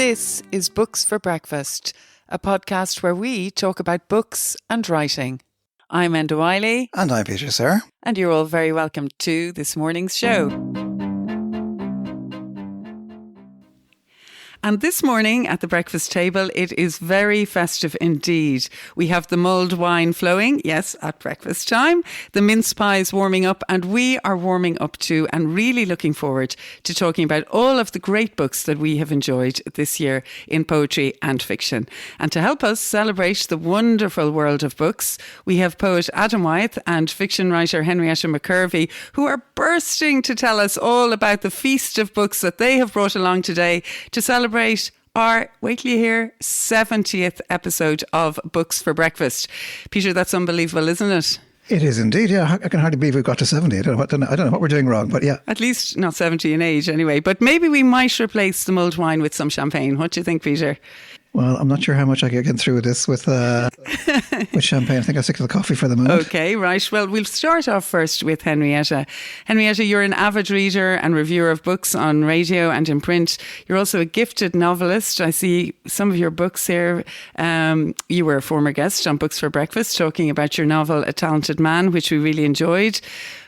This is Books for Breakfast, a podcast where we talk about books and writing. I'm Enda Wyeth. And I'm Peter, sir. And you're all very welcome to this morning's show. And this morning at the breakfast table, it is very festive indeed. We have the mulled wine flowing, yes, at breakfast time, the mince pies warming up, and we are warming up too and really looking forward to talking about all of the great books that we have enjoyed this year in poetry and fiction. And to help us celebrate the wonderful world of books, we have poet Adam Wyeth and fiction writer Henrietta McKervey, who are bursting to tell us all about the feast of books that they have brought along today to celebrate our, wait till you hear, 70th episode of Books for Breakfast. Peter, that's unbelievable, isn't it? It is indeed, yeah. I can hardly believe we've got to 70. I don't know what we're doing wrong, but yeah. At least not 70 in age anyway. But maybe we might replace the mulled wine with some champagne. What do you think, Peter? Well, I'm not sure how much I can get through this with champagne. I think I'll stick to the coffee for the moment. Okay, right. Well, we'll start off first with Henrietta. Henrietta, you're an avid reader and reviewer of books on radio and in print. You're also a gifted novelist. I see some of your books here. You were a former guest on Books for Breakfast talking about your novel, A Talented Man, which we really enjoyed.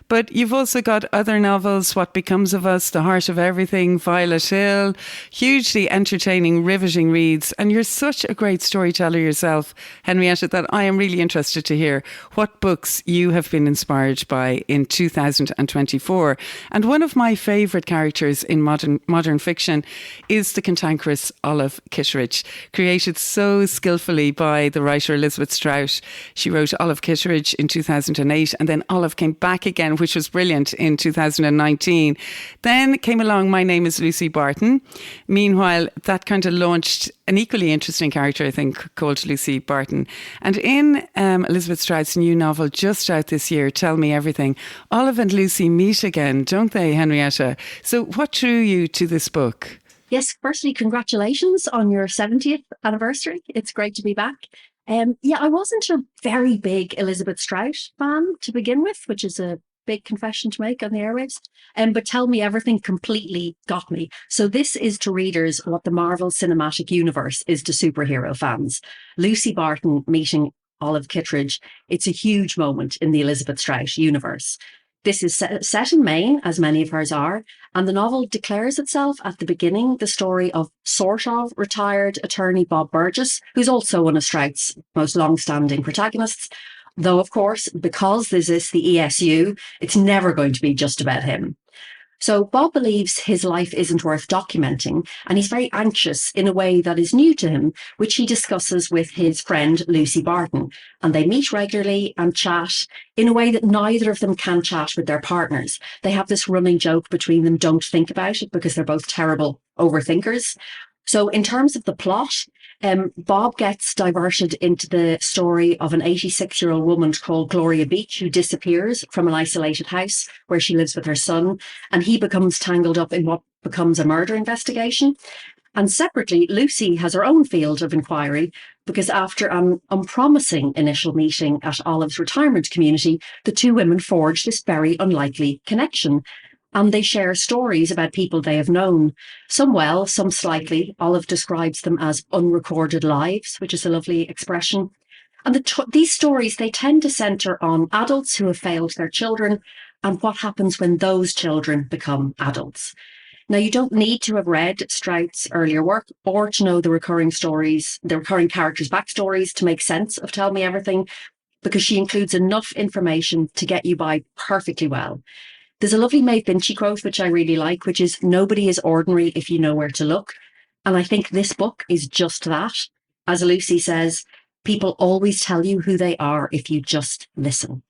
But you've also got other novels, What Becomes of Us, The Heart of Everything, Violet Hill, hugely entertaining, riveting reads. And you're such a great storyteller yourself, Henrietta, that I am really interested to hear what books you have been inspired by in 2024. And one of my favourite characters in modern fiction is the cantankerous Olive Kitteridge, created so skillfully by the writer Elizabeth Strout. She wrote Olive Kitteridge in 2008, and then Olive came back again, which was brilliant, in 2019. Then came along My Name is Lucy Barton. Meanwhile, that kind of launched an equally interesting character, I think, called Lucy Barton. And in Elizabeth Strout's new novel, just out this year, Tell Me Everything, Olive and Lucy meet again, don't they, Henrietta? So what drew you to this book? Yes, firstly, congratulations on your 70th anniversary. It's great to be back. I wasn't a very big Elizabeth Strout fan to begin with, which is a big confession to make on the airwaves. But Tell Me Everything completely got me. So this is to readers what the Marvel Cinematic Universe is to superhero fans. Lucy Barton meeting Olive Kitteridge. It's a huge moment in the Elizabeth Strout universe. This is set in Maine, as many of hers are, and the novel declares itself at the beginning the story of sort of retired attorney Bob Burgess, who's also one of Strout's most long-standing protagonists. Though, of course, because this is the ESU, it's never going to be just about him. So Bob believes his life isn't worth documenting, and he's very anxious in a way that is new to him, which he discusses with his friend Lucy Barton. And they meet regularly and chat in a way that neither of them can chat with their partners. They have this running joke between them, don't think about it, because they're both terrible overthinkers. So in terms of the plot, Bob gets diverted into the story of an 86-year-old woman called Gloria Beach who disappears from an isolated house where she lives with her son, and he becomes tangled up in what becomes a murder investigation. And separately, Lucy has her own field of inquiry because after an unpromising initial meeting at Olive's retirement community, the two women forge this very unlikely connection. And they share stories about people they have known. Some well, some slightly. Olive describes them as unrecorded lives, which is a lovely expression. And these stories, they tend to centre on adults who have failed their children and what happens when those children become adults. Now, you don't need to have read Strout's earlier work or to know the recurring characters' backstories to make sense of Tell Me Everything, because she includes enough information to get you by perfectly well. There's a lovely Maeve Binchy quote, which I really like, which is, nobody is ordinary if you know where to look. And I think this book is just that. As Lucy says, people always tell you who they are if you just listen.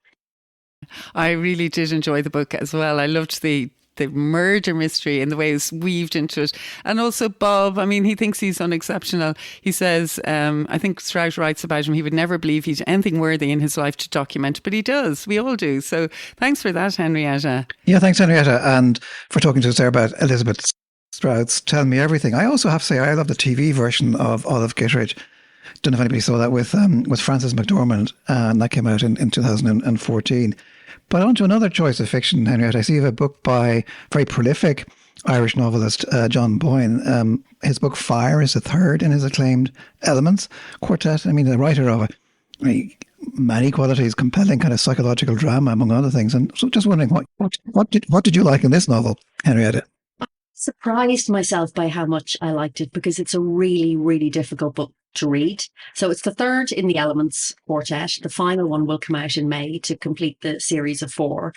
I really did enjoy the book as well. I loved the murder mystery and the way it's weaved into it. And also Bob, I mean, he thinks he's unexceptional. He says, I think Strout writes about him, he would never believe he's anything worthy in his life to document, but he does. We all do. So thanks for that, Henrietta. Yeah, thanks, Henrietta. And for talking to us there about Elizabeth Strout's Tell Me Everything. I also have to say, I love the TV version of Olive Kitteridge. Don't know if anybody saw that with Frances McDormand, and that came out in 2014. But on to another choice of fiction, Henrietta. I see you have a book by very prolific Irish novelist John Boyne. His book Fire is the third in his acclaimed Elements quartet. I mean, the writer of many qualities, compelling kind of psychological drama, among other things. And so just wondering, what did you like in this novel, Henrietta? Surprised myself by how much I liked it, because it's a really, really difficult book to read. So it's the third in the Elements quartet. The final one will come out in May to complete the series of 4.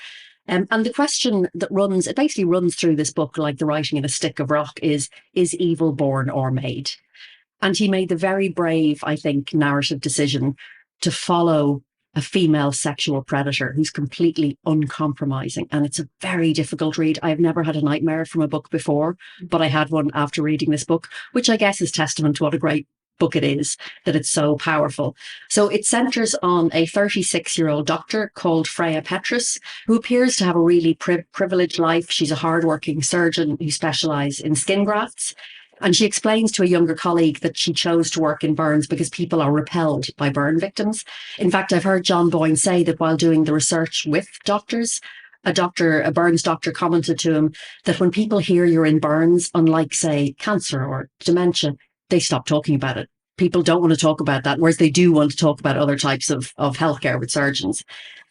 And the question that it basically runs through this book like the writing in a stick of rock is evil born or made? And he made the very brave, I think, narrative decision to follow a female sexual predator who's completely uncompromising. And it's a very difficult read. I've never had a nightmare from a book before, but I had one after reading this book, which I guess is testament to what a great book it is, that it's so powerful. So it centres on a 36-year-old doctor called Freya Petrus, who appears to have a really privileged life. She's a hardworking surgeon who specialises in skin grafts. And she explains to a younger colleague that she chose to work in burns because people are repelled by burn victims. In fact, I've heard John Boyne say that while doing the research with doctors, a burns doctor commented to him that when people hear you're in burns, unlike, say, cancer or dementia, they stop talking about it. People don't want to talk about that, whereas they do want to talk about other types of healthcare with surgeons.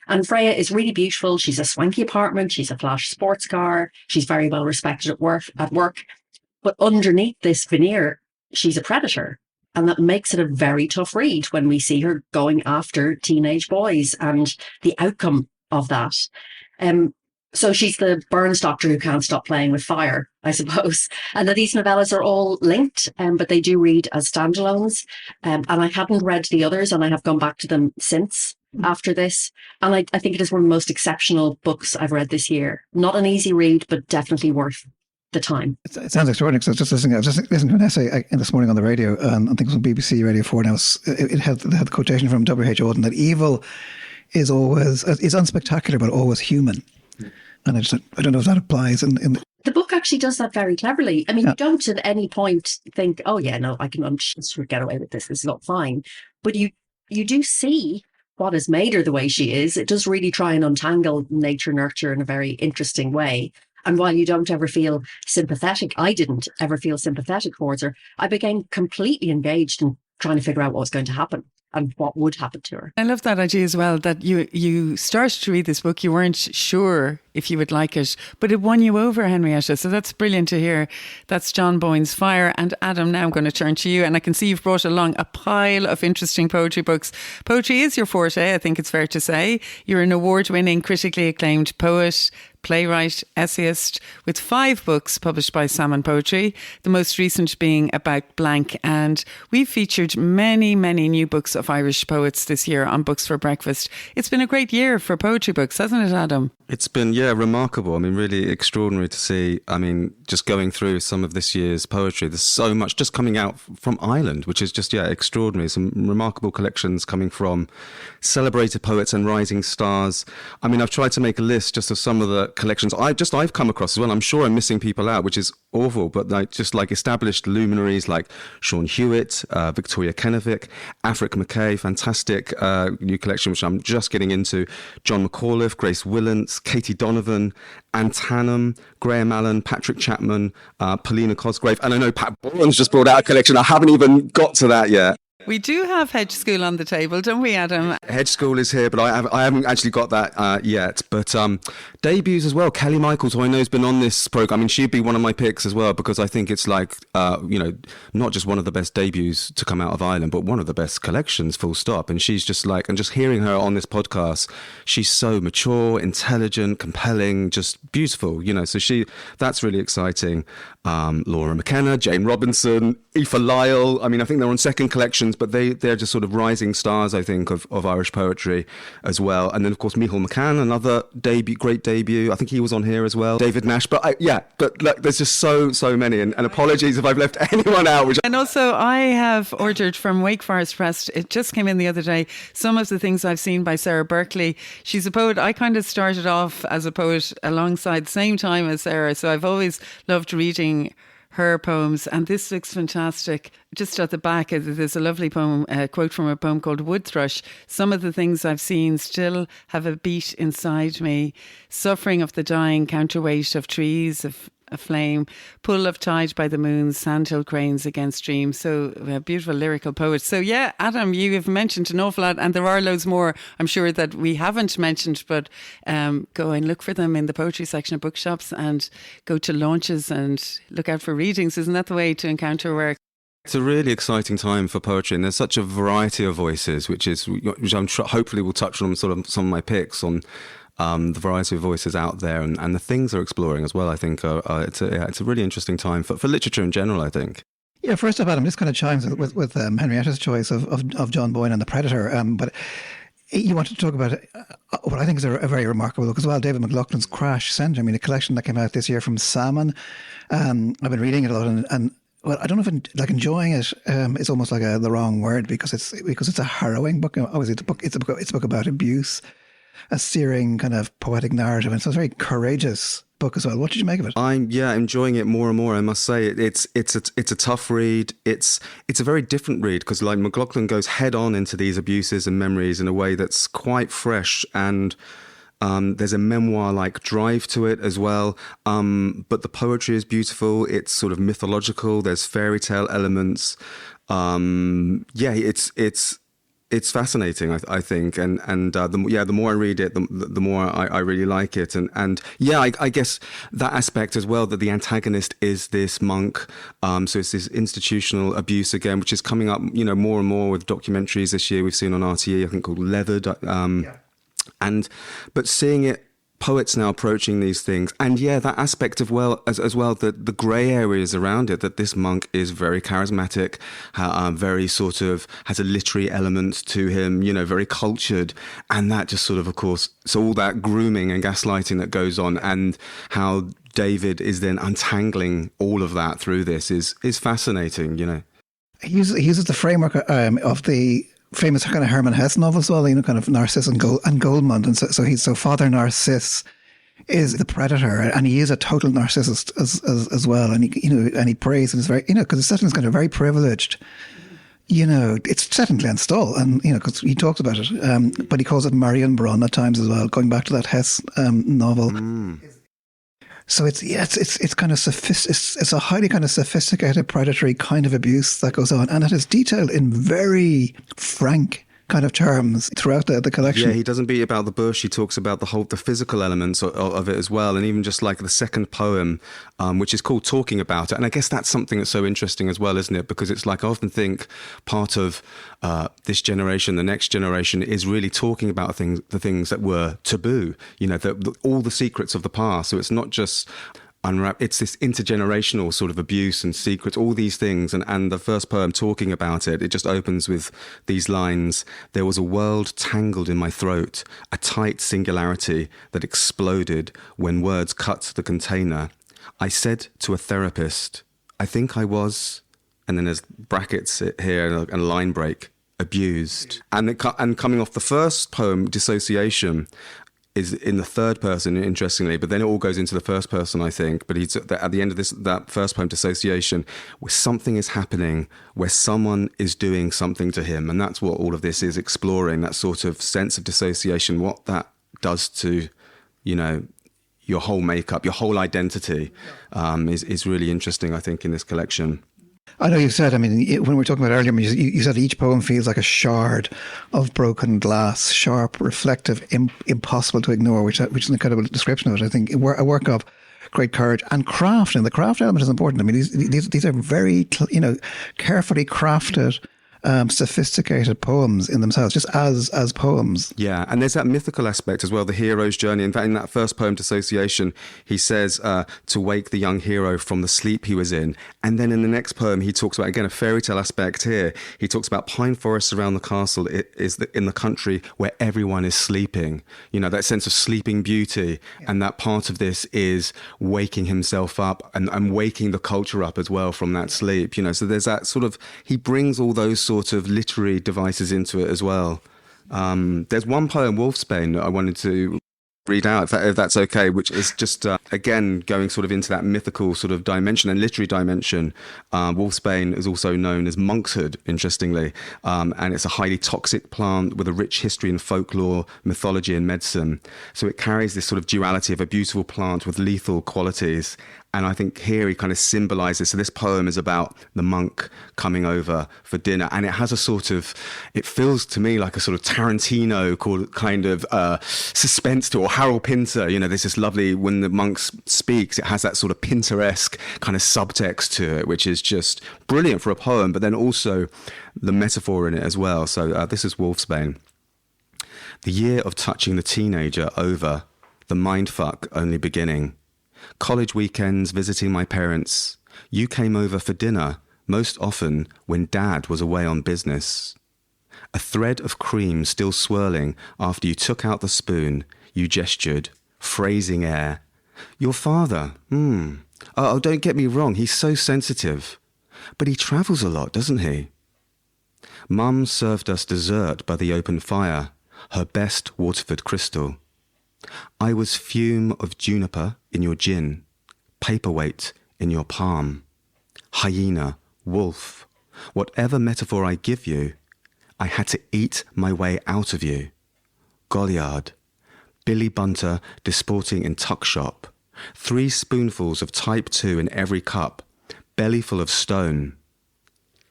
And Freya is really beautiful. She's a swanky apartment. She's a flash sports car. She's very well respected at work. But underneath this veneer, she's a predator. And that makes it a very tough read when we see her going after teenage boys and the outcome of that. So she's the burns doctor who can't stop playing with fire, I suppose. And that these novellas are all linked, but they do read as standalones. And I hadn't read the others, and I have gone back to them since after this. And I think it is one of the most exceptional books I've read this year. Not an easy read, but definitely worth the time. It sounds extraordinary. So I was just listening to an essay this morning on the radio, and I think it was on BBC Radio 4 now. It had the quotation from W.H. Auden that evil is unspectacular, but always human. And I don't know if that applies in the book actually does that very cleverly. I mean, You don't at any point think, oh yeah, no, I can just get away with this. This is not fine. But you do see what has made her the way she is. It does really try and untangle nature, nurture in a very interesting way. And while you don't ever feel sympathetic, I didn't ever feel sympathetic towards her, I became completely engaged in trying to figure out what was going to happen and what would happen to her. I love that idea as well, that you started to read this book, you weren't sure if you would like it, but it won you over, Henrietta. So that's brilliant to hear. That's John Boyne's Fire. And Adam, now I'm going to turn to you, and I can see you've brought along a pile of interesting poetry books. Poetry is your forte, I think it's fair to say. You're an award-winning, critically acclaimed poet, playwright, essayist, with 5 books published by Salmon Poetry, the most recent being About Blank. And we've featured many, many new books of Irish poets this year on Books for Breakfast. It's been a great year for poetry books, hasn't it, Adam? It's been, remarkable. I mean, really extraordinary to see. I mean, just going through some of this year's poetry, there's so much just coming out from Ireland, which is just, extraordinary. Some remarkable collections coming from celebrated poets and rising stars. I mean, I've tried to make a list just of some of the collections I've come across as well. I'm sure I'm missing people out, which is awful, but like established luminaries like Sean Hewitt, Victoria Kennevick, Afric McKay, fantastic new collection which I'm just getting into, John McAuliffe, Grace Willance, Katie Donovan, Ann Tannum, Graham Allen, Patrick Chapman, Paulina Cosgrave, and I know Pat Bourne's just brought out a collection. I haven't even got to that yet. We do have Hedge School on the table, don't we, Adam? Hedge School is here, but I haven't actually got that yet. But debuts as well. Kelly Michaels, who I know has been on this program. I mean, she'd be one of my picks as well, because I think it's like, not just one of the best debuts to come out of Ireland, but one of the best collections, full stop. And she's just like, and just hearing her on this podcast, she's so mature, intelligent, compelling, just beautiful, so that's really exciting. Laura McKenna, Jane Robinson, Aoife Lyle. I mean, I think they're on second collections, but they're just sort of rising stars, I think, of Irish poetry as well. And then, of course, Micheál McCann, another great debut. I think he was on here as well. David Nash. But look, there's just so many. And apologies if I've left anyone out. And also, I have ordered from Wake Forest Press, it just came in the other day, some of the things I've seen by Sarah Berkeley. She's a poet. I kind of started off as a poet alongside the same time as Sarah. So I've always loved reading her poems, and this looks fantastic. Just at the back, there's a lovely poem, quote from a poem called Wood Thrush. Some of the things I've seen still have a beat inside me. Suffering of the dying, counterweight of trees, of aflame, pull of tide by the moon, sandhill cranes against streams. So beautiful lyrical poet. So yeah, Adam, you have mentioned an awful lot, and there are loads more I'm sure that we haven't mentioned, but go and look for them in the poetry section of bookshops, and go to launches and look out for readings. Isn't that the way to encounter work? It's a really exciting time for poetry, and there's such a variety of voices, which I'm hopefully will touch on sort of some of my picks on the variety of voices out there, and the things they're exploring as well. I think it's a really interesting time for literature in general, I think. Yeah, first up, Adam, this kind of chimes with Henrietta's choice of John Boyne and The Predator, but you wanted to talk about what I think is a very remarkable book as well, David McLaughlin's Crash Centre. I mean, a collection that came out this year from Salmon. I've been reading it a lot, and well, I don't know if enjoying it is almost like the wrong word, because it's a harrowing book. Obviously, it's a book about abuse, a searing kind of poetic narrative, and so it's a very courageous book as well. What did you make of it? I'm enjoying it more and more. I must say it's a tough read. It's a very different read, because like McLaughlin goes head on into these abuses and memories in a way that's quite fresh, and there's a memoir-like drive to it as well. But the poetry is beautiful. It's sort of mythological. There's fairy tale elements. It's fascinating, I think, and the more I read it, the more I really like it, and I guess that aspect as well, that the antagonist is this monk, so it's this institutional abuse again, which is coming up, more and more with documentaries this year. We've seen on RTE, I think, called Leathered, but seeing it. Poets now approaching these things, and that aspect of as well, the grey areas around it, that this monk is very charismatic, very sort of has a literary element to him, very cultured, and that just sort of course, so all that grooming and gaslighting that goes on, and how David is then untangling all of that through this is fascinating. He uses the framework of the famous kind of Hermann Hesse novel as well, kind of Narcissus and Goldmund, and so Father Narciss is the predator, and he is a total narcissist as well, and he prays, and is very, because it's setting is kind of very privileged. It's set in Glenstal, and because he talks about it, but he calls it Marienbrunn at times as well, going back to that Hesse novel. So it's kind of it's a highly kind of sophisticated predatory kind of abuse that goes on, and it is detailed in very frank kind of terms throughout the collection. Yeah, he doesn't beat about the bush. He talks about the physical elements of it as well, and even just like the second poem, which is called Talking About It. And I guess that's something that's so interesting as well, isn't it? Because it's like, I often think part of this generation, the next generation, is really talking about the things that were taboo, all the secrets of the past. So it's not just it's this intergenerational sort of abuse and secrets, all these things. And the first poem, Talking About It, it just opens with these lines: "There was a world tangled in my throat, a tight singularity that exploded when words cut the container. I said to a therapist, I think I was," and then there's brackets here and a line break, "abused." And coming off the first poem, Dissociation, is in the third person, interestingly, but then it all goes into the first person, I think. But he's at the end of that first poem, Dissociation, where something is happening, where someone is doing something to him, and that's what all of this is exploring, that sort of sense of dissociation, what that does to, your whole makeup, your whole identity, is really interesting, I think, in this collection. I know you said, when we were talking about earlier, you said each poem feels like a shard of broken glass, sharp, reflective, impossible to ignore, which is an incredible description of it. I think a work of great courage and craft, and the craft element is important. These are very, carefully crafted, sophisticated poems in themselves, just as poems. Yeah, and there's that mythical aspect as well, the hero's journey. In fact, in that first poem, Dissociation, he says to wake the young hero from the sleep he was in. And then in the next poem, he talks about, again, a fairy tale aspect here. He talks about pine forests around the castle in the country where everyone is sleeping. That sense of sleeping beauty. Yeah. And that part of this is waking himself up and waking the culture up as well from that sleep. So there's that sort of, he brings all those sort of literary devices into it as well. There's one poem, Wolfsbane, that I wanted to read out, if that's okay, which is just, again, going sort of into that mythical sort of dimension and literary dimension. Wolfsbane is also known as monkshood, interestingly, and it's a highly toxic plant with a rich history in folklore, mythology and medicine. So it carries this sort of duality of a beautiful plant with lethal qualities. And I think here he kind of symbolizes, so this poem is about the monk coming over for dinner, and it has a sort of, it feels to me like a sort of Tarantino kind of suspense to, or Harold Pinter, there's this lovely, when the monk speaks, it has that sort of Pinteresque kind of subtext to it, which is just brilliant for a poem, but then also the metaphor in it as well. So this is Wolfsbane. The year of touching the teenager over, the mindfuck only beginning. College weekends visiting my parents. You came over for dinner, most often when Dad was away on business. A thread of cream still swirling after you took out the spoon, you gestured, phrasing air. Your father, Oh, don't get me wrong, he's so sensitive. But he travels a lot, doesn't he? Mum served us dessert by the open fire, her best Waterford crystal. I was fume of juniper in your gin, paperweight in your palm. Hyena, wolf, whatever metaphor I give you, I had to eat my way out of you. Goliard, Billy Bunter disporting in tuck shop, 3 spoonfuls of type 2 in every cup, belly full of stone.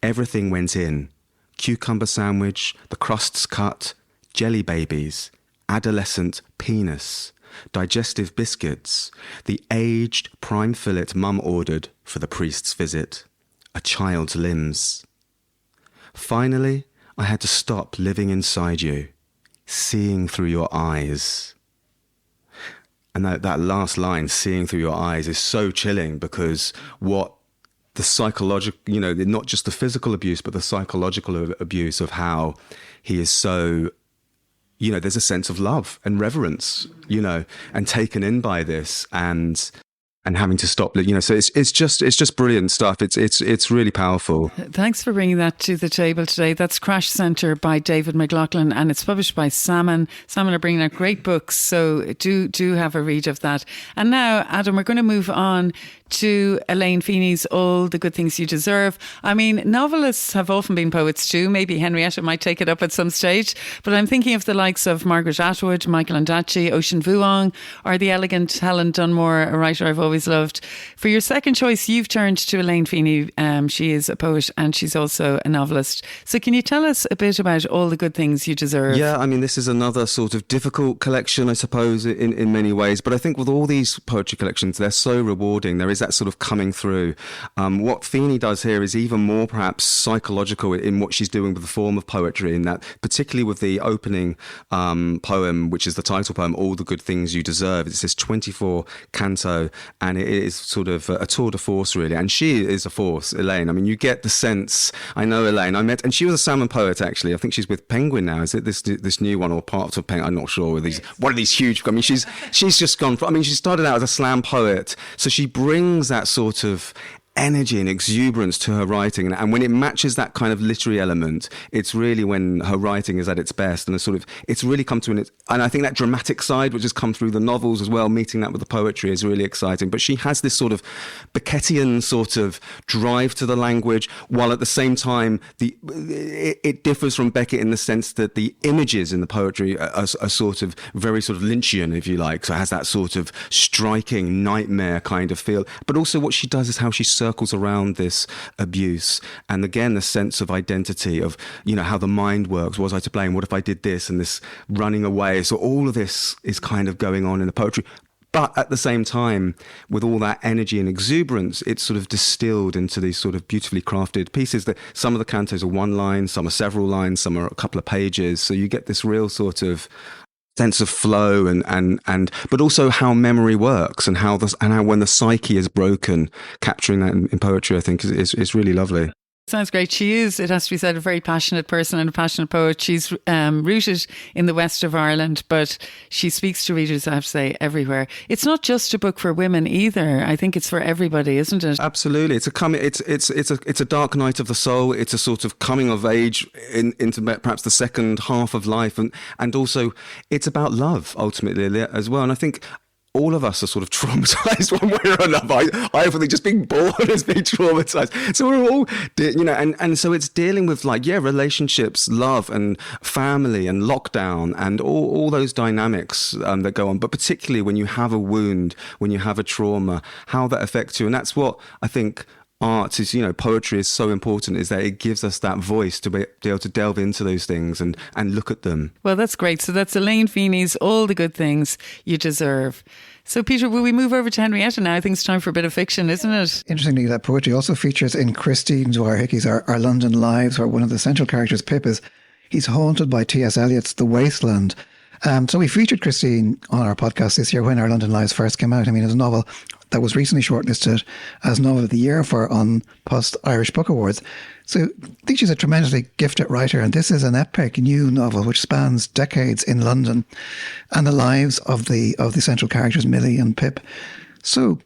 Everything went in, cucumber sandwich, the crusts cut, jelly babies, adolescent penis, digestive biscuits, the aged prime fillet Mum ordered for the priest's visit, a child's limbs. Finally, I had to stop living inside you, seeing through your eyes. And that last line, seeing through your eyes, is so chilling, because what the psychological, not just the physical abuse, but the psychological abuse of how he is so, there's a sense of love and reverence, and taken in by this and having to stop, so it's just brilliant stuff. It's really powerful. Thanks for bringing that to the table today. That's Crash Centre by David McLaughlin, and it's published by Salmon. Salmon are bringing out great books, so do have a read of that. And now, Adam, we're going to move on to Elaine Feeney's All the Good Things You Deserve. I mean, novelists have often been poets too. Maybe Henrietta might take it up at some stage, but I'm thinking of the likes of Margaret Atwood, Michael Ondaatje, Ocean Vuong, or the elegant Helen Dunmore, a writer I've always loved. For your second choice, you've turned to Elaine Feeney. She is a poet and she's also a novelist. So can you tell us a bit about All the Good Things You Deserve? Yeah, I mean, this is another sort of difficult collection, I suppose, in many ways. But I think with all these poetry collections, they're so rewarding. There is that sort of coming through. What Feeney does here is even more perhaps psychological in what she's doing with the form of poetry, in that particularly with the opening poem, which is the title poem, All the Good Things You Deserve. It's this 24 canto, and it is sort of a tour de force, really. And she is a force, Elaine. I mean, you get the sense. I know Elaine. And she was a salmon poet, actually. I think she's with Penguin now. Is it this new one, or part of Penguin? I'm not sure. One of these huge. I mean, she's just gone. She started out as a slam poet, so she brings that sort of energy and exuberance to her writing, and when it matches that kind of literary element, it's really when her writing is at its best, and it's really come to and I think that dramatic side, which has come through the novels as well, meeting that with the poetry is really exciting. But she has this sort of Beckettian sort of drive to the language, while at the same time it differs from Beckett in the sense that the images in the poetry are sort of very sort of Lynchian, if you like, so it has that sort of striking nightmare kind of feel. But also what she does is how she circles around this abuse, and again the sense of identity of how the mind works. Was I to blame? What if I did this? And this running away. So all of this is kind of going on in the poetry, but at the same time, with all that energy and exuberance, it's sort of distilled into these sort of beautifully crafted pieces. That some of the cantos are one line, some are several lines, some are a couple of pages, so you get this real sort of sense of flow and but also how memory works, and how when the psyche is broken, capturing that in poetry, I think is really lovely. Sounds great. She is, it has to be said, a very passionate person and a passionate poet. She's rooted in the west of Ireland, but she speaks to readers, I have to say, everywhere. It's not just a book for women either. I think it's for everybody, isn't it? Absolutely. It's a dark night of the soul. It's a sort of coming of age into perhaps the second half of life, and also it's about love ultimately as well. And I think all of us are sort of traumatized one way or another. I often think just being born is being traumatized. So we're all, and so it's dealing with relationships, love and family and lockdown and all those dynamics that go on. But particularly when you have a wound, when you have a trauma, how that affects you. And that's what I think art is, poetry is so important, is that it gives us that voice to be able to delve into those things and look at them. Well, that's great. So that's Elaine Feeney's All the Good Things You Deserve. So, Peter, will we move over to Henrietta now? I think it's time for a bit of fiction, isn't it? Interestingly, that poetry also features in Christine Dwyer Hickey's Our London Lives, where one of the central characters, Pip, he's haunted by T.S. Eliot's The Wasteland. So we featured Christine on our podcast this year when Our London Lives first came out. I mean, it was a novel that was recently shortlisted as Novel of the Year for on Post Irish Book Awards. So I think she's a tremendously gifted writer, and this is an epic new novel which spans decades in London and the lives of the central characters, Millie and Pip. So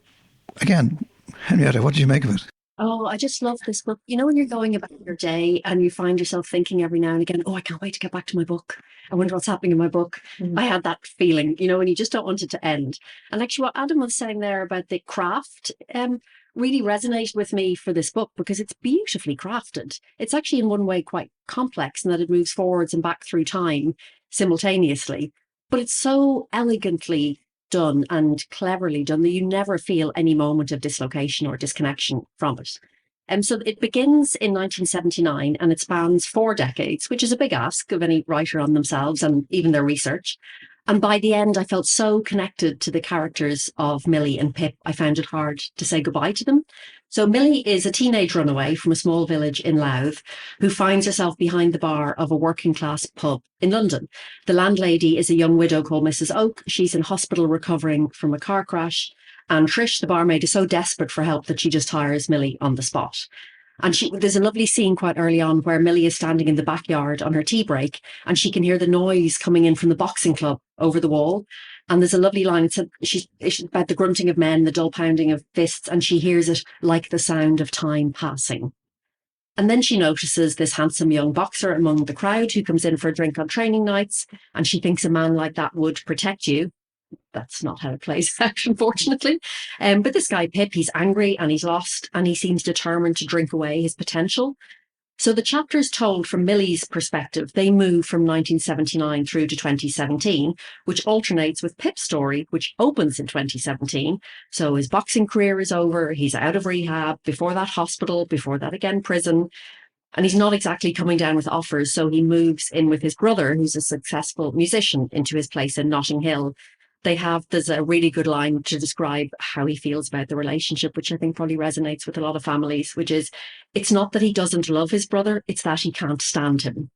again, Henrietta, what did you make of it? Oh, I just love this book. You know, when you're going about your day and you find yourself thinking every now and again, oh, I can't wait to get back to my book. I wonder what's happening in my book. I had that feeling, and you just don't want it to end. And actually what Adam was saying there about the craft really resonated with me for this book because it's beautifully crafted. It's actually in one way quite complex in that it moves forwards and back through time simultaneously, but it's so elegantly done and cleverly done that you never feel any moment of dislocation or disconnection from it. So it begins in 1979 and it spans 4 decades, which is a big ask of any writer on themselves and even their research. And by the end, I felt so connected to the characters of Millie and Pip, I found it hard to say goodbye to them. So Millie is a teenage runaway from a small village in Louth who finds herself behind the bar of a working class pub in London. The landlady is a young widow called Mrs. Oak. She's in hospital recovering from a car crash. And Trish, the barmaid, is so desperate for help that she just hires Millie on the spot. And there's a lovely scene quite early on where Millie is standing in the backyard on her tea break and she can hear the noise coming in from the boxing club over the wall. And there's a lovely line. It's about the grunting of men, the dull pounding of fists, and she hears it like the sound of time passing. And then she notices this handsome young boxer among the crowd who comes in for a drink on training nights. And she thinks a man like that would protect you. That's not how it plays out, unfortunately. But this guy, Pip, he's angry and he's lost and he seems determined to drink away his potential. So the chapters told from Millie's perspective, they move from 1979 through to 2017, which alternates with Pip's story, which opens in 2017. So his boxing career is over. He's out of rehab, before that hospital, before that again prison. And he's not exactly coming down with offers. So he moves in with his brother, who's a successful musician, into his place in Notting Hill. There's a really good line to describe how he feels about the relationship, which I think probably resonates with a lot of families, which is, it's not that he doesn't love his brother, it's that he can't stand him.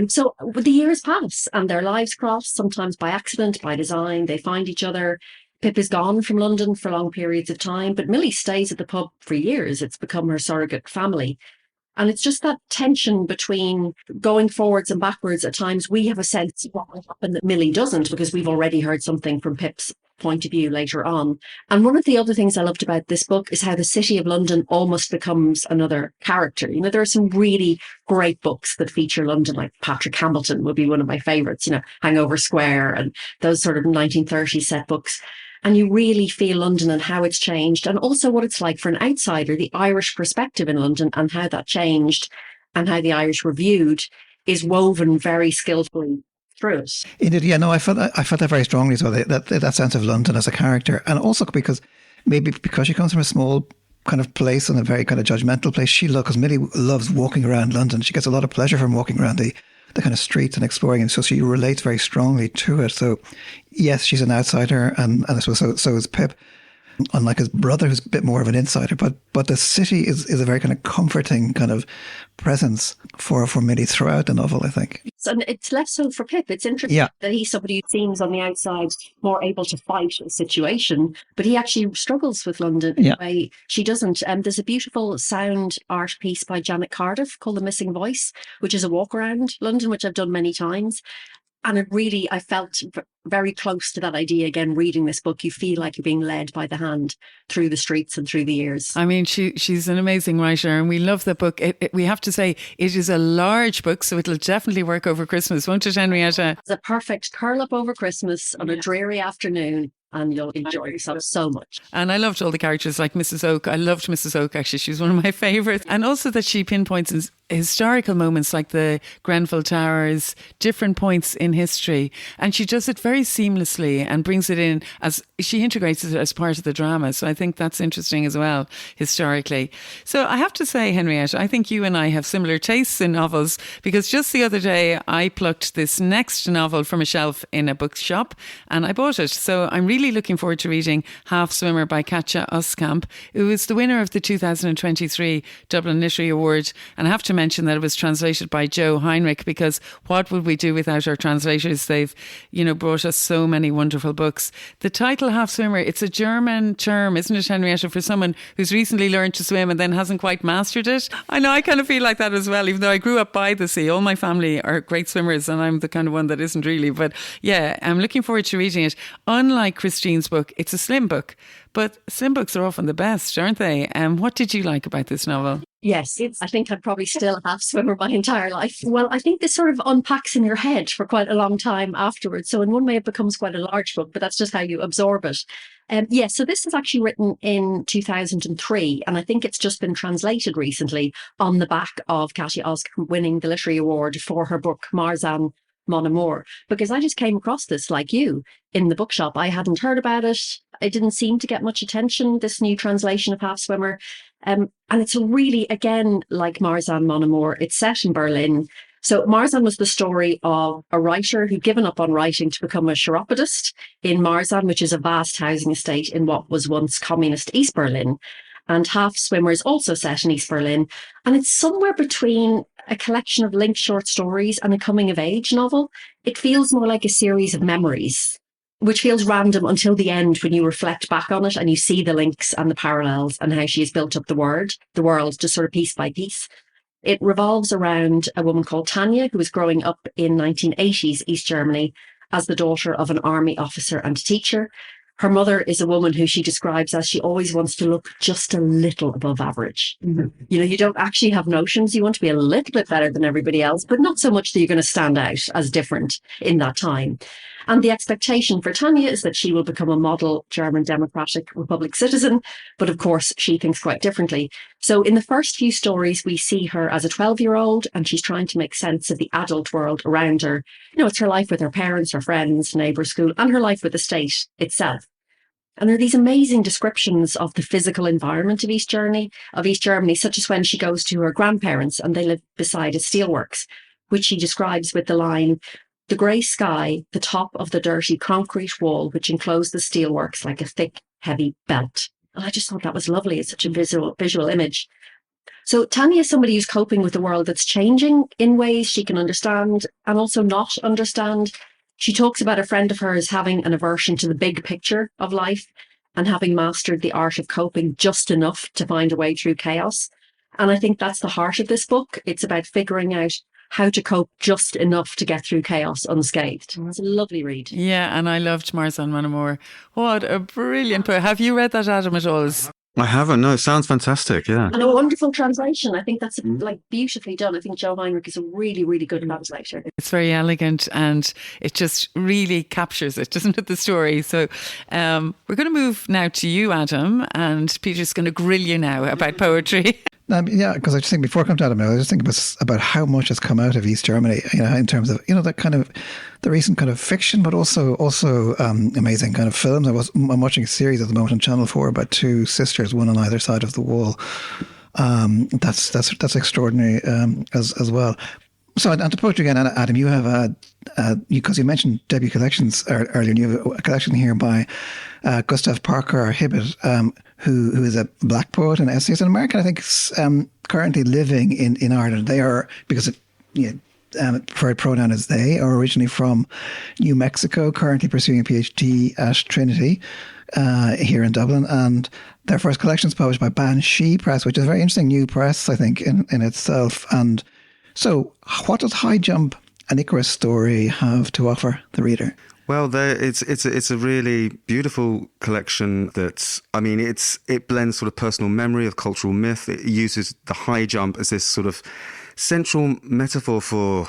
So the years pass and their lives cross, sometimes by accident, by design. They find each other. Pip is gone from London for long periods of time, but Millie stays at the pub for years. It's become her surrogate family. And it's just that tension between going forwards and backwards. At times we have a sense of what will happen that Millie doesn't, because we've already heard something from Pip's point of view later on. And one of the other things I loved about this book is how the city of London almost becomes another character. There are some really great books that feature London, like Patrick Hamilton would be one of my favourites, Hangover Square and those sort of 1930s set books. And you really feel London and how it's changed, and also what it's like for an outsider, the Irish perspective in London and how that changed and how the Irish were viewed is woven very skillfully through it. Indeed, yeah, no, I felt that very strongly as well, that sense of London as a character. And also because she comes from a small kind of place and a very kind of judgmental place, because Millie loves walking around London. She gets a lot of pleasure from walking around the kind of streets and exploring, and so she relates very strongly to it. So yes, she's an outsider, and I suppose so is Pip, unlike his brother who's a bit more of an insider, but the city is a very kind of comforting kind of presence for Millie throughout the novel, I think. And it's less so for Pip. It's interesting that he's somebody who seems on the outside more able to fight a situation, but he actually struggles with London in a way she doesn't. There's a beautiful sound art piece by Janet Cardiff called The Missing Voice, which is a walk around London, which I've done many times. And it really, I felt very close to that idea again, reading this book. You feel like you're being led by the hand through the streets and through the years. I mean, she's an amazing writer, and we love the book. We have to say, it is a large book, so it'll definitely work over Christmas, won't it, Henrietta? It's a perfect curl up over Christmas on a dreary afternoon, and you'll enjoy yourself so much. And I loved all the characters, like Mrs. Oak. I loved Mrs. Oak, actually. She was one of my favourites. And also that she pinpoints historical moments like the Grenfell Towers, different points in history. And she does it very seamlessly and brings it in as she integrates it as part of the drama. So I think that's interesting as well, historically. So I have to say, Henrietta, I think you and I have similar tastes in novels, because just the other day I plucked this next novel from a shelf in a bookshop and I bought it. So I'm really looking forward to reading Half Swimmer by Katja Oskamp, who is the winner of the 2023 Dublin Literary Award. And I have to mention that it was translated by Joe Heinrich, because what would we do without our translators? They've, brought us so many wonderful books. The title Half Swimmer, it's a German term, isn't it, Henrietta, for someone who's recently learned to swim and then hasn't quite mastered it? I know, I kind of feel like that as well, even though I grew up by the sea. All my family are great swimmers and I'm the kind of one that isn't really. But yeah, I'm looking forward to reading it. Unlike Christine's book, it's a slim book, but slim books are often the best, aren't they? What did you like about this novel? Yes, I think I'd probably still half swimmer my entire life. Well, I think this sort of unpacks in your head for quite a long time afterwards. So in one way it becomes quite a large book, but that's just how you absorb it. So this is actually written in 2003, and I think it's just been translated recently on the back of Katja Oskamp winning the Literary Award for her book Marzan Mon Amour, because I just came across this like you in the bookshop. I hadn't heard about it. It didn't seem to get much attention, this new translation of Half Swimmer. And it's a really, again, like Marzan Mon Amour, it's set in Berlin. So Marzan was the story of a writer who'd given up on writing to become a chiropodist in Marzan, which is a vast housing estate in what was once communist East Berlin. And Half Swimmer is also set in East Berlin. And it's somewhere between a collection of linked short stories and a coming-of-age novel. It feels more like a series of memories, which feels random until the end when you reflect back on it and you see the links and the parallels and how she has built up the world just sort of piece by piece. It revolves around a woman called Tanya, who was growing up in 1980s East Germany as the daughter of an army officer and teacher. Her mother is a woman who she describes as she always wants to look just a little above average. Mm-hmm. You don't actually have notions. You want to be a little bit better than everybody else, but not so much that you're going to stand out as different in that time. And the expectation for Tanya is that she will become a model German Democratic Republic citizen. But of course, she thinks quite differently. So in the first few stories, we see her as a 12-year-old and she's trying to make sense of the adult world around her. It's her life with her parents, her friends, neighbours, school, and her life with the state itself. And there are these amazing descriptions of the physical environment of East Germany, such as when she goes to her grandparents and they live beside a steelworks, which she describes with the line, "The grey sky, the top of the dirty concrete wall, which enclosed the steelworks like a thick, heavy belt." And I just thought that was lovely. It's such a visual image. So Tanya is somebody who's coping with a world that's changing in ways she can understand and also not understand. She talks about a friend of hers having an aversion to the big picture of life and having mastered the art of coping just enough to find a way through chaos. And I think that's the heart of this book. It's about figuring out how to cope just enough to get through chaos unscathed. It's a lovely read. Yeah, and I loved Marzan Mon Amour. What a brilliant poem. Have you read that, Adam, at all? I haven't. No, it sounds fantastic. Yeah. And a wonderful translation. I think that's beautifully done. I think Joe Heinrich is a really, really good translator. It's very elegant and it just really captures it, doesn't it, the story? So we're going to move now to you, Adam, and Peter's going to grill you now about poetry. Yeah, because I just think before I come to Adam, I was just thinking about how much has come out of East Germany, in terms of, that kind of the recent kind of fiction, but also amazing kind of films. I'm watching a series at the moment on Channel 4 about two sisters, one on either side of the wall. That's extraordinary as well. So, and to poetry again, Adam, you have because you mentioned debut collections earlier, and you have a collection here by Gustav Parker Hibbett, who is a black poet and essayist in America. I think currently living in Ireland. They are, because preferred pronoun is they, are originally from New Mexico, currently pursuing a PhD at Trinity here in Dublin, and their first collection is published by Banshee Press, which is a very interesting new press, I think, in itself. And so what does high jump an Icarus story have to offer the reader? Well, it's a really beautiful collection that, I mean, it blends sort of personal memory of cultural myth. It uses the high jump as this sort of central metaphor for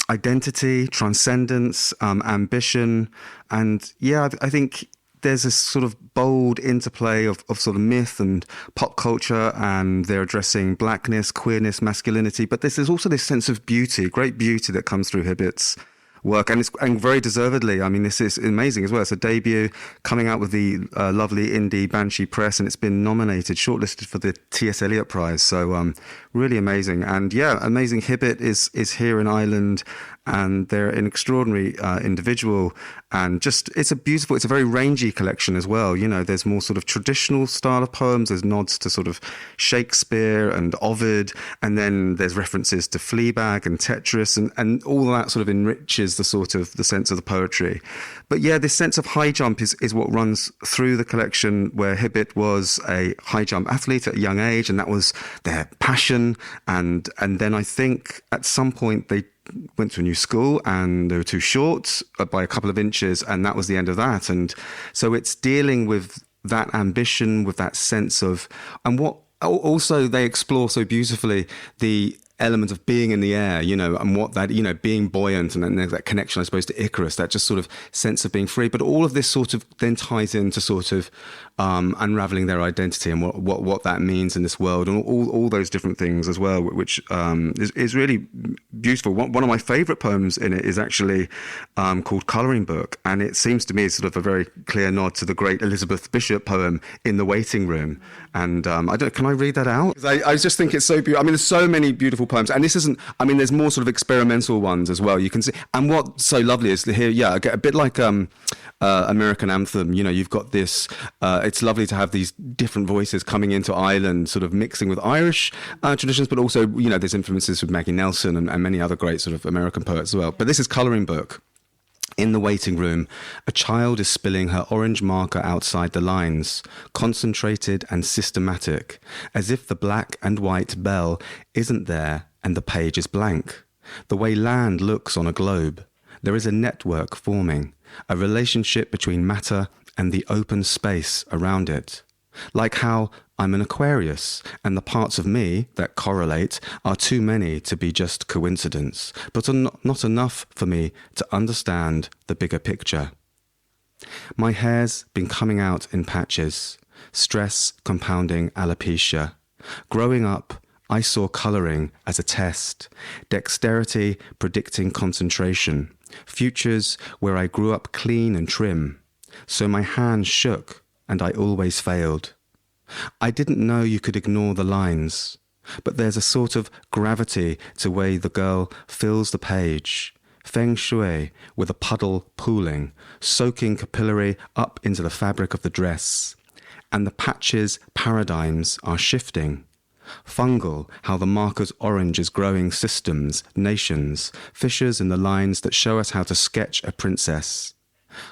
identity, transcendence, ambition. And yeah, I think there's this sort of bold interplay of sort of myth and pop culture, and they're addressing blackness, queerness, masculinity. But there's also this sense of beauty, great beauty that comes through Hibbett's work, and very deservedly. I mean, this is amazing as well. It's a debut coming out with the lovely indie Banshee Press, and it's been nominated, shortlisted for the T.S. Eliot Prize. So really amazing. And yeah, amazing. Hibbett is here in Ireland, and they're an extraordinary individual, and just it's a very rangy collection as well. You know, there's more sort of traditional style of poems, there's nods to sort of Shakespeare and Ovid, and then there's references to Fleabag and Tetris, and all that sort of enriches the sense of the poetry. But yeah, this sense of high jump is what runs through the collection, where Hibbett was a high jump athlete at a young age, and that was their passion, and then I think at some point they went to a new school and they were too short by a couple of inches, and that was the end of that. And so it's dealing with that ambition, with that sense of, and what also they explore so beautifully, the element of being in the air, you know, and what that, you know, being buoyant, and then there's that connection, I suppose, to Icarus, that just sort of sense of being free. But all of this sort of then ties into sort of unraveling their identity and what that means in this world, and all those different things as well, which is really beautiful. One of my favourite poems in it is actually called Colouring Book, and it seems to me sort of a very clear nod to the great Elizabeth Bishop poem In the Waiting Room. And can I read that out? I just think it's so beautiful. I mean, there's so many beautiful poems, and this isn't, I mean, there's more sort of experimental ones as well, you can see. And what's so lovely is to hear, yeah, a bit like American Anthem, you know, you've got this, it's lovely to have these different voices coming into Ireland, sort of mixing with Irish traditions, but also, you know, there's influences with Maggie Nelson and many other great sort of American poets as well. But this is Colouring Book. In the waiting room, a child is spilling her orange marker outside the lines, concentrated and systematic, as if the black and white bell isn't there and the page is blank. The way land looks on a globe, there is a network forming, a relationship between matter and the open space around it. Like how I'm an Aquarius, and the parts of me that correlate are too many to be just coincidence, but are not enough for me to understand the bigger picture. My hair's been coming out in patches, stress compounding alopecia. Growing up, I saw colouring as a test, dexterity predicting concentration, futures where I grew up clean and trim. So my hand shook, and I always failed. I didn't know you could ignore the lines, but there's a sort of gravity to the way the girl fills the page, feng shui with a puddle pooling, soaking capillary up into the fabric of the dress. And the patches' paradigms are shifting. Fungal, how the marker's orange is growing systems, nations, fissures in the lines that show us how to sketch a princess.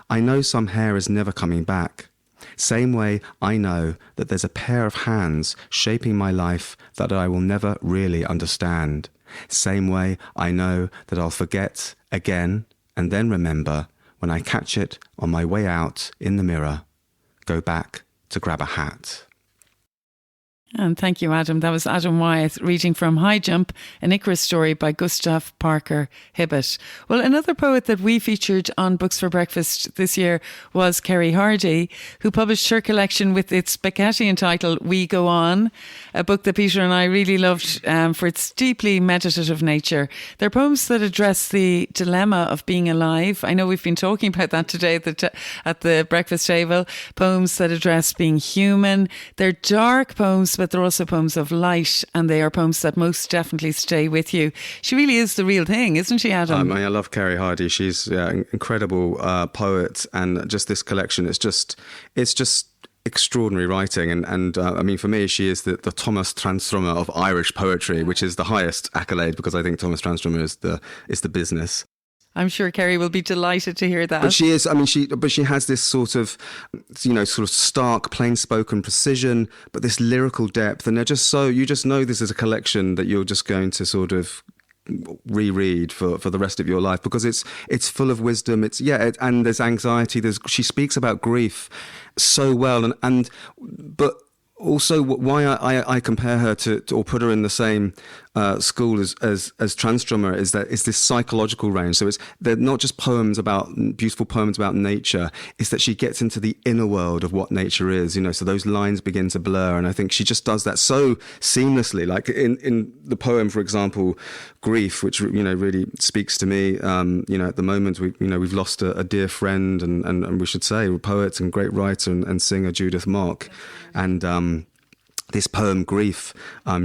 I know some hair is never coming back. Same way I know that there's a pair of hands shaping my life that I will never really understand. Same way I know that I'll forget again and then remember when I catch it on my way out in the mirror. Go back to grab a hat. And thank you, Adam. That was Adam Wyeth reading from High Jump, an Icarus story by Gustav Parker Hibbett. Well, another poet that we featured on Books for Breakfast this year was Kerry Hardy, who published her collection with its Beckettian title, We Go On, a book that Peter and I really loved for its deeply meditative nature. They're poems that address the dilemma of being alive. I know we've been talking about that today at the breakfast table. Poems that address being human. They're dark poems, but they're also poems of light, and they are poems that most definitely stay with you. She really is the real thing, isn't she, Adam? I love Kerry Hardy. She's an incredible poet, and just this collection, it's just extraordinary writing. And I mean, for me, she is the Thomas Tranströmer of Irish poetry, which is the highest accolade, because I think Thomas Tranströmer is the business. I'm sure Kerry will be delighted to hear that. But she is, I mean, she has this sort of, you know, sort of stark, plain-spoken precision, but this lyrical depth, and they're just so, you just know this is a collection that you're just going to sort of reread for the rest of your life, because it's full of wisdom. And there's anxiety. She speaks about grief so well, but also why I compare her to or put her in the same school as Tranströmer is this psychological range. So they're not just beautiful poems about nature. It's that she gets into the inner world of what nature is, so those lines begin to blur. And I think she just does that so seamlessly. Like in the poem, for example, Grief, which, really speaks to me. At the moment, we've lost a dear friend and we should say, a poet and great writer and singer, Judith Mock. And this poem, Grief,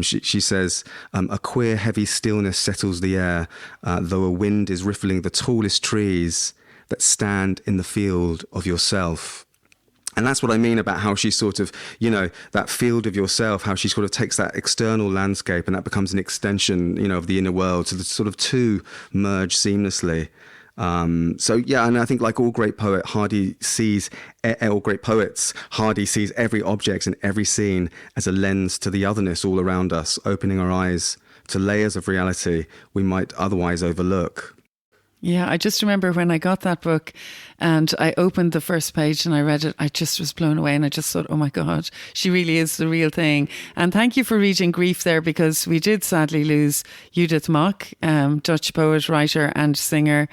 she says, a queer heavy stillness settles the air, though a wind is riffling the tallest trees that stand in the field of yourself. And that's what I mean about how she sort of, that field of yourself, how she sort of takes that external landscape and that becomes an extension, of the inner world. So the sort of two merge seamlessly. And I think like all great poets, Hardy sees every object and every scene as a lens to the otherness all around us, opening our eyes to layers of reality we might otherwise overlook. Yeah, I just remember when I got that book and I opened the first page and I read it, I just was blown away and I just thought, oh my God, she really is the real thing. And thank you for reading Grief there, because we did sadly lose Judith Mock, Dutch poet, writer and singer.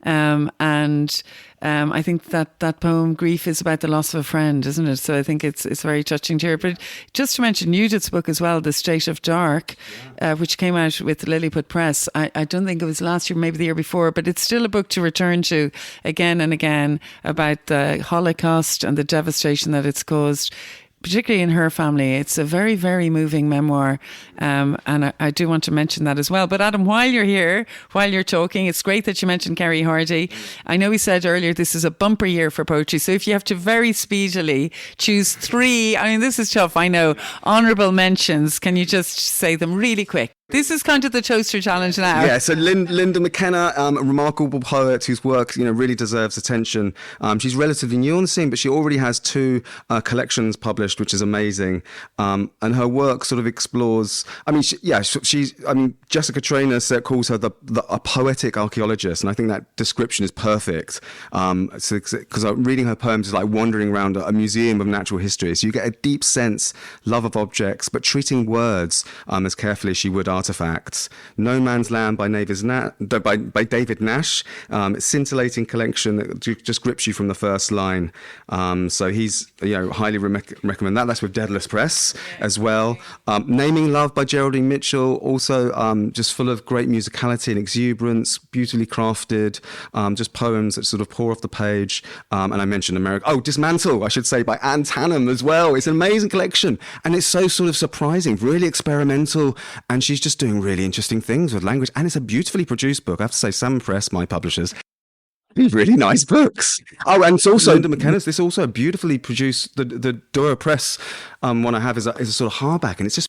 I think that poem Grief is about the loss of a friend, isn't it? So I think it's very touching to hear. But just to mention Judith's book as well, The State of Dark, which came out with Lilliput Press. I don't think it was last year, maybe the year before, but it's still a book to return to again and again about the Holocaust and the devastation that it's caused, particularly in her family. It's a very, very moving memoir. And I do want to mention that as well. But Adam, while you're here, while you're talking, it's great that you mentioned Kerry Hardy. I know we said earlier this is a bumper year for poetry. So if you have to very speedily choose 3, this is tough, I know, honourable mentions, can you just say them really quick? This is kind of the toaster challenge now. Yeah, so Linda McKenna, a remarkable poet whose work, really deserves attention. She's relatively new on the scene, but she already has 2 collections published, which is amazing. And her work sort of explores. Jessica Traynor calls her a poetic archaeologist, and I think that description is perfect. Because reading her poems is like wandering around a museum of natural history. So you get a deep sense, love of objects, but treating words as carefully as she would artifacts. No Man's Land by David Nash. Scintillating collection that just grips you from the first line. So he's highly recommend that. That's with Daedalus Press as well. Naming Love by Geraldine Mitchell, also just full of great musicality and exuberance, beautifully crafted, just poems that sort of pour off the page. And I mentioned Dismantle, I should say, by Anne Tannham as well. It's an amazing collection, and it's so sort of surprising, really experimental, and she's just doing really interesting things with language, and it's a beautifully produced book. I have to say, Salmon Press, my publishers, really nice books. Oh, and it's also Linda McKenna's. This is also a beautifully produced. The Dura Press one I have is a sort of hardback, and it's just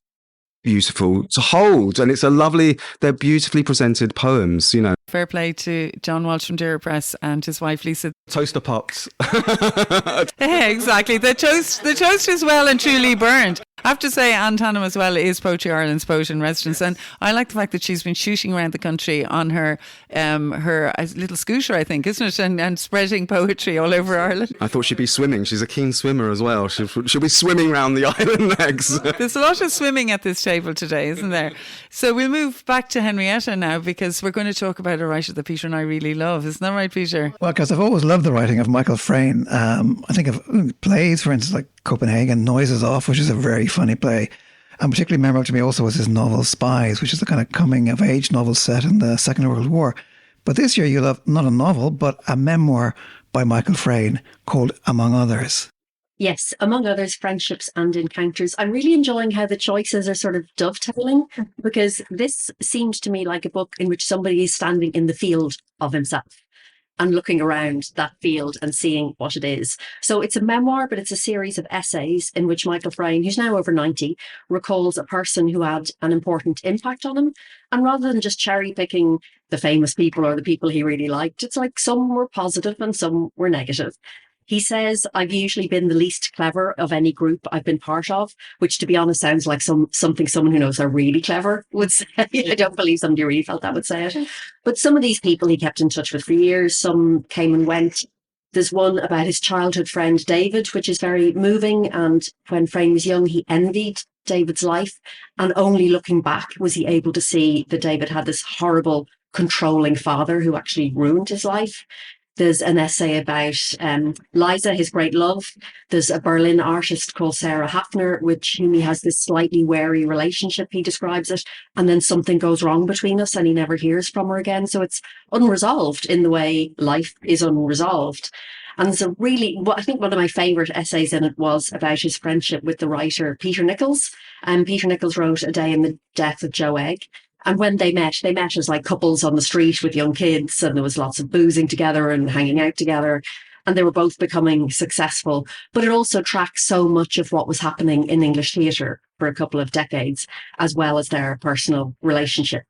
beautiful to hold, and they're beautifully presented poems. Fair play to John Walsh from Dura Press and his wife Lisa. Toaster pots. Yeah, exactly. The toast is well and truly burned. I have to say, Anne Tannham as well is Poetry Ireland's poet in residence, and I like the fact that she's been shooting around the country on her little scooter, I think, isn't it, and spreading poetry all over Ireland. I thought she'd be swimming. She's a keen swimmer as well. She'll be swimming around the island next. There's a lot of swimming at this table today, isn't there? So we'll move back to Henrietta now, because we're going to talk about a writer that Peter and I really love. Isn't that right, Peter? Well, because I've always loved the writing of Michael Frayn. I think of plays, for instance, like Copenhagen, Noises Off, which is a very funny play. And particularly memorable to me also was his novel Spies, which is a kind of coming-of-age novel set in the Second World War. But this year you'll have not a novel, but a memoir by Michael Frayn called Among Others. Yes, Among Others, Friendships and Encounters. I'm really enjoying how the choices are sort of dovetailing, because this seemed to me like a book in which somebody is standing in the field of himself and looking around that field and seeing what it is. So it's a memoir, but it's a series of essays in which Michael Frayn, who's now over 90, recalls a person who had an important impact on him. And rather than just cherry picking the famous people or the people he really liked, it's like some were positive and some were negative. He says, I've usually been the least clever of any group I've been part of, which to be honest sounds like something someone who knows they're really clever would say. I don't believe somebody who really felt that would say it. But some of these people he kept in touch with for years. Some came and went. There's one about his childhood friend David, which is very moving. And when Frayne was young, he envied David's life. And only looking back was he able to see that David had this horrible, controlling father who actually ruined his life. There's an essay about Liza, his great love. There's a Berlin artist called Sarah Hafner, with whom he has this slightly wary relationship, he describes it. And then something goes wrong between us and he never hears from her again. So it's unresolved in the way life is unresolved. And there's I think one of my favourite essays in it was about his friendship with the writer Peter Nichols. And Peter Nichols wrote A Day in the Death of Joe Egg. And when they met as like couples on the street with young kids, and there was lots of boozing together and hanging out together. And they were both becoming successful. But it also tracks so much of what was happening in English theatre for a couple of decades, as well as their personal relationship.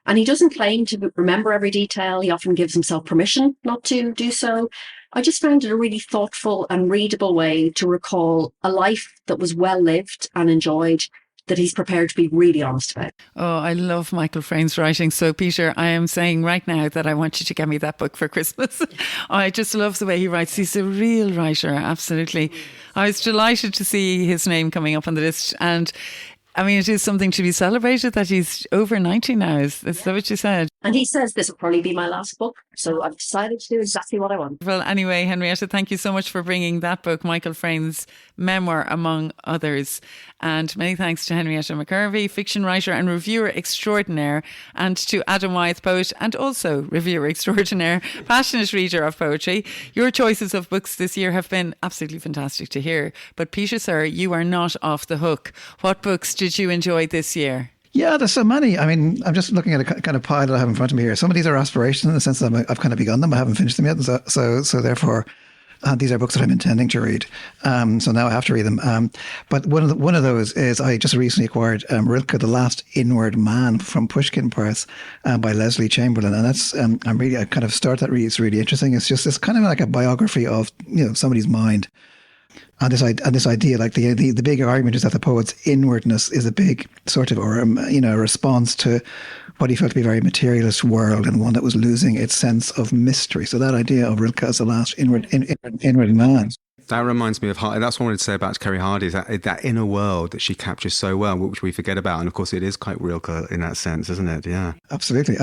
And he doesn't claim to remember every detail. He often gives himself permission not to do so. I just found it a really thoughtful and readable way to recall a life that was well lived and enjoyed, that he's prepared to be really honest about. Oh, I love Michael Frayne's writing. So, Peter, I am saying right now that I want you to get me that book for Christmas. I just love the way he writes. He's a real writer, absolutely. I was delighted to see his name coming up on the list. And I mean, it is something to be celebrated that he's over 90 now. Is that what you said? And he says this will probably be my last book. So I've decided to do exactly what I want. Well, anyway, Henrietta, thank you so much for bringing that book, Michael Frayne's memoir, among others. And many thanks to Henrietta McKervey, fiction writer and reviewer extraordinaire, and to Adam Wyeth, poet and also reviewer extraordinaire, passionate reader of poetry. Your choices of books this year have been absolutely fantastic to hear. But Peter, sir, you are not off the hook. What books did you enjoy this year? Yeah, there's so many. I mean, I'm just looking at a kind of pile that I have in front of me here. Some of these are aspirations in the sense that I've kind of begun them. I haven't finished them yet. So therefore, these are books that I'm intending to read. So now I have to read them. But one of those is I just recently acquired Rilke, The Last Inward Man from Pushkin Press by Leslie Chamberlain. And that's, I kind of start that read. It's really interesting. It's kind of like a biography of, somebody's mind. And this idea, like the big argument is that the poet's inwardness is a big sort of, or a response to what he felt to be a very materialist world, and one that was losing its sense of mystery. So that idea of Rilke as the last inward man. That reminds me of, that's what I wanted to say about Kerry Hardy, is that inner world that she captures so well, which we forget about. And of course, it is quite Rilke in that sense, isn't it? Yeah. Absolutely.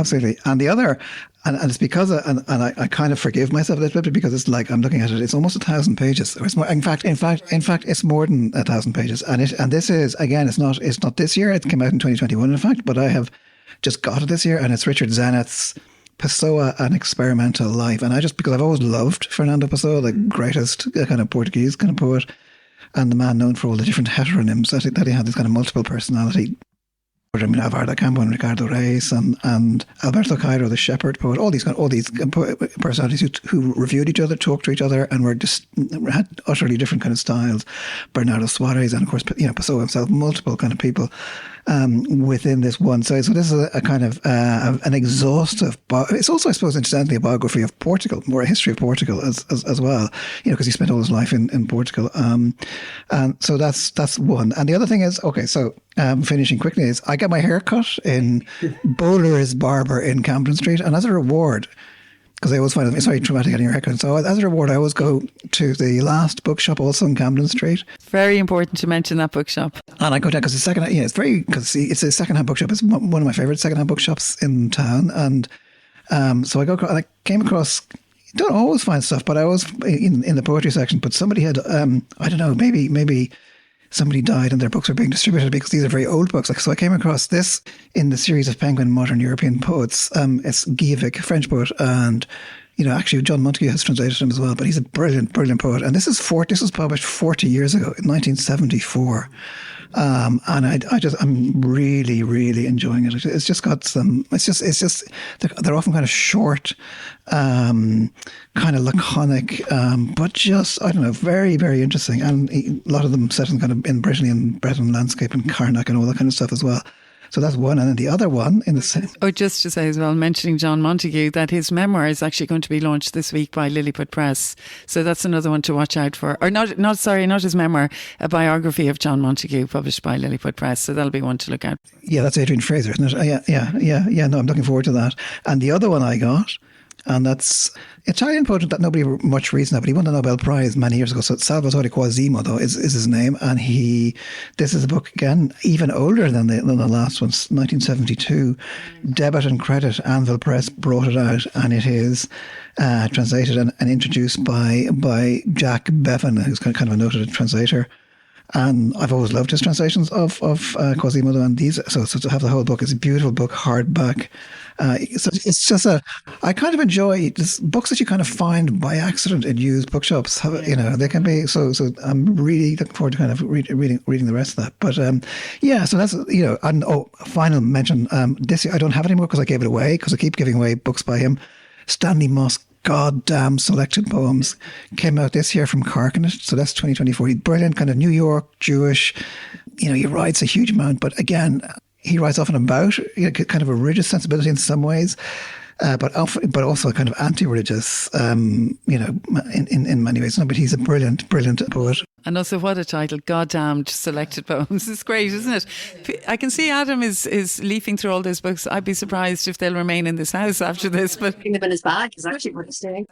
And the other, and it's because, and I kind of forgive myself a little bit because it's like, I'm looking at it, it's almost 1,000 pages. Or it's more, in fact, it's more than 1,000 pages. And this is, again, it's not this year. It came out in 2021, in fact, but I have just got it this year, and it's Richard Zenith's Pessoa, An Experimental Life. And because I've always loved Fernando Pessoa, the greatest kind of Portuguese kind of poet, and the man known for all the different heteronyms that he had, this kind of multiple personality. I mean, Alvaro Campo and Ricardo Reis and Alberto Cairo, the shepherd poet, all these personalities who reviewed each other, talked to each other, and had utterly different kind of styles. Bernardo Suarez, and of course, Pessoa himself, multiple kind of people within this one. So this is a kind of an exhaustive. It's also, I suppose, incidentally, a biography of Portugal, more a history of Portugal as well. Because he spent all his life in Portugal. And so that's one. And the other thing is, okay, so finishing quickly, is I got my hair cut in Bowler's Barber in Camden Street, and as a reward, because I always find it's very traumatic getting your haircut. So as a reward, I always go to the Last Bookshop, also in Camden Street. Very important to mention that bookshop. And I go down because it's second. Yeah, it's a secondhand bookshop. It's one of my favorite secondhand bookshops in town. And so I go. And I came across. Don't always find stuff, but I was in the poetry section. But somebody had I don't know, maybe somebody died and their books were being distributed, because these are very old books. So I came across this in the series of Penguin Modern European Poets. It's Guillevic, a French poet, and actually John Montague has translated him as well. But he's a brilliant, brilliant poet. And this was published 40 years ago, in 1974. And I'm really, really enjoying it. It's just got some. It's just. They're often kind of short, kind of laconic, but just, I don't know, very, very interesting. And a lot of them set in kind of in Brittany and Breton landscape and Carnac and all that kind of stuff as well. So that's one. And then the other one in the same. Oh, just to say as well, mentioning John Montague, that his memoir is actually going to be launched this week by Lilliput Press. So that's another one to watch out for. Or not his memoir, a biography of John Montague published by Lilliput Press. So that'll be one to look out. Yeah, that's Adrian Fraser, isn't it? Yeah. No, I'm looking forward to that. And the other one I got, and that's Italian poet that nobody much reads now, but he won the Nobel Prize many years ago. So Salvatore Quasimo, though, is his name. And this is a book, again, even older than the last one, 1972. Debit and Credit, Anvil Press brought it out, and it is translated and introduced by Jack Bevan, who's kind of a noted translator. And I've always loved his translations of Quasimodo, and these. So to have the whole book, it's a beautiful book, hardback. So it's just I kind of enjoy this, books that you kind of find by accident in used bookshops. They can be so. I'm really looking forward to kind of reading the rest of that. But so that's And final mention. This year I don't have any more because I gave it away, because I keep giving away books by him. Stanley Moss. Goddamn Selected Poems came out this year from Carcanet, so that's 2024. He's brilliant, kind of New York Jewish. He writes a huge amount, but again, he writes often about kind of a religious sensibility in some ways, but also kind of anti-religious, in many ways. No, but he's a brilliant poet. And also, what a title, Goddamned Selected Poems. It's great, isn't it? I can see Adam is leafing through all those books. I'd be surprised if they'll remain in this house after this. But Putting them in his bag is actually what he's doing.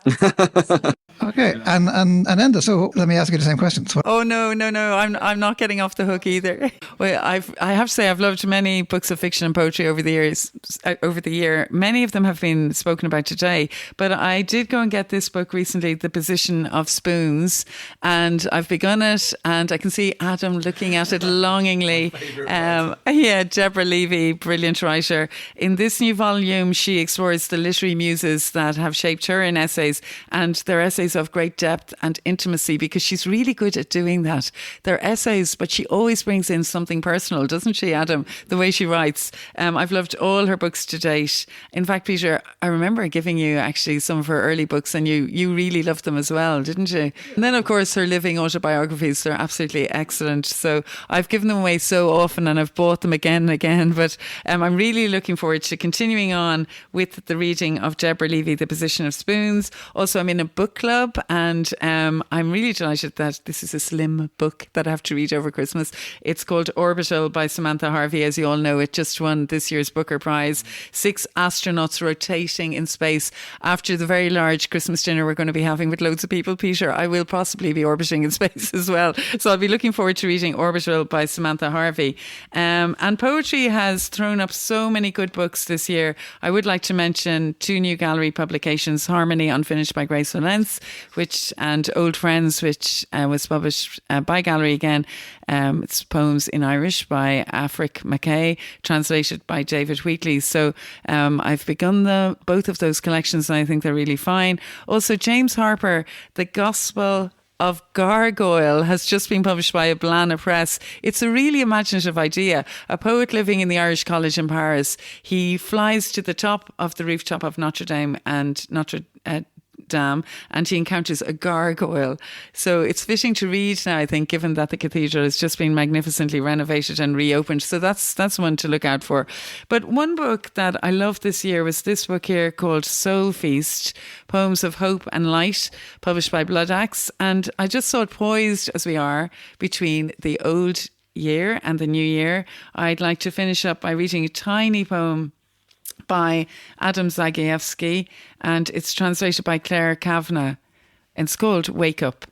Okay, and Enda, so let me ask you the same question. So, oh no, I'm not getting off the hook either. Well, I have to say I've loved many books of fiction and poetry over the year. Many of them have been spoken about today, but I did go and get this book recently, The Position of Spoons, and I've begun it, and I can see Adam looking at it longingly. Deborah Levy, brilliant writer. In this new volume, she explores the literary muses that have shaped her in essays, and they're essays of great depth and intimacy, because she's really good at doing that. They're essays, but she always brings in something personal, doesn't she, Adam? The way she writes. I've loved all her books to date. In fact, Peter, I remember giving you actually some of her early books, and you really loved them as well, didn't you? And then, of course, her living autobiographies, they're absolutely excellent. So I've given them away so often, and I've bought them again and again. But I'm really looking forward to continuing on with the reading of Deborah Levy, The Position of Spoons. Also, I'm in a book club, and I'm really delighted that this is a slim book that I have to read over Christmas. It's called Orbital by Samantha Harvey. As you all know, it just won this year's Booker Prize. 6 astronauts rotating in space. After the very large Christmas dinner we're going to be having with loads of people, Peter, I will possibly be orbiting in space as well. So I'll be looking forward to reading Orbital by Samantha Harvey. And poetry has thrown up so many good books this year. I would like to mention 2 new gallery publications, Harmony Unfinished by Grace Valence, and Old Friends, which was published by Gallery again. It's poems in Irish by Afric Mackay, translated by David Wheatley. So I've begun both of those collections, and I think they're really fine. Also, James Harper, The Gospel of Gargoyle, has just been published by Ablana Press. It's a really imaginative idea. A poet living in the Irish College in Paris. He flies to the top of the rooftop of Notre Dame and and he encounters a gargoyle. So it's fitting to read now, I think, given that the cathedral has just been magnificently renovated and reopened. So that's one to look out for. But one book that I loved this year was this book here called Soul Feast, Poems of Hope and Light, published by Blood Axe. And I just saw it poised as we are between the old year and the new year. I'd like to finish up by reading a tiny poem by Adam Zagajewski, and it's translated by Claire Kavanagh, and it's called Wake Up.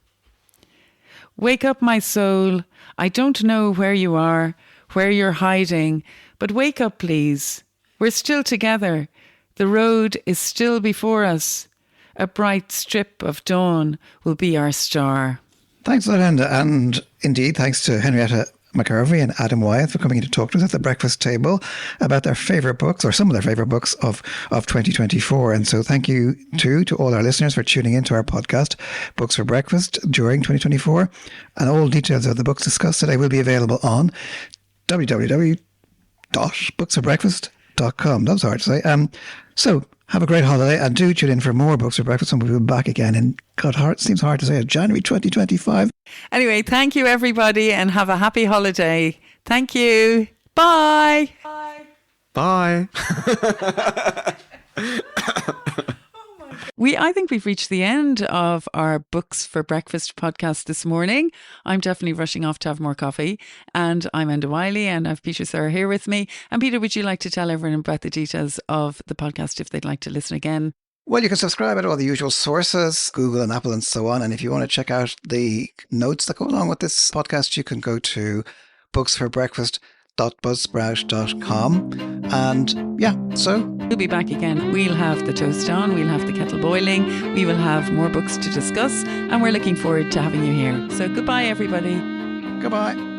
Wake up, my soul. I don't know where you are, where you're hiding, but wake up, please. We're still together. The road is still before us. A bright strip of dawn will be our star. Thanks for that, Enda. And indeed, thanks to Henrietta McKervey and Adam Wyeth for coming in to talk to us at the breakfast table about their favourite books, or some of their favourite books of 2024. And so thank you to all our listeners for tuning into our podcast, Books for Breakfast, during 2024. And all details of the books discussed today will be available on www.booksforbreakfast.com. That was hard to say. So have a great holiday, and do tune in for more Books for Breakfast, and we'll be back again in, seems hard to say, January 2025. Anyway, thank you everybody, and have a happy holiday. Thank you. Bye. Bye. Bye. I think we've reached the end of our Books for Breakfast podcast this morning. I'm definitely rushing off to have more coffee. And I'm Enda Wyeth, and I have Peter Sir here with me. And Peter, would you like to tell everyone about the details of the podcast if they'd like to listen again? Well, you can subscribe at all the usual sources, Google and Apple and so on. And if you want to check out the notes that go along with this podcast, you can go to booksforbreakfast.buzzsprout.com. And yeah, so we'll be back again. We'll have the toast on, we'll have the kettle boiling, we will have more books to discuss, and we're looking forward to having you here. So goodbye, everybody. Goodbye.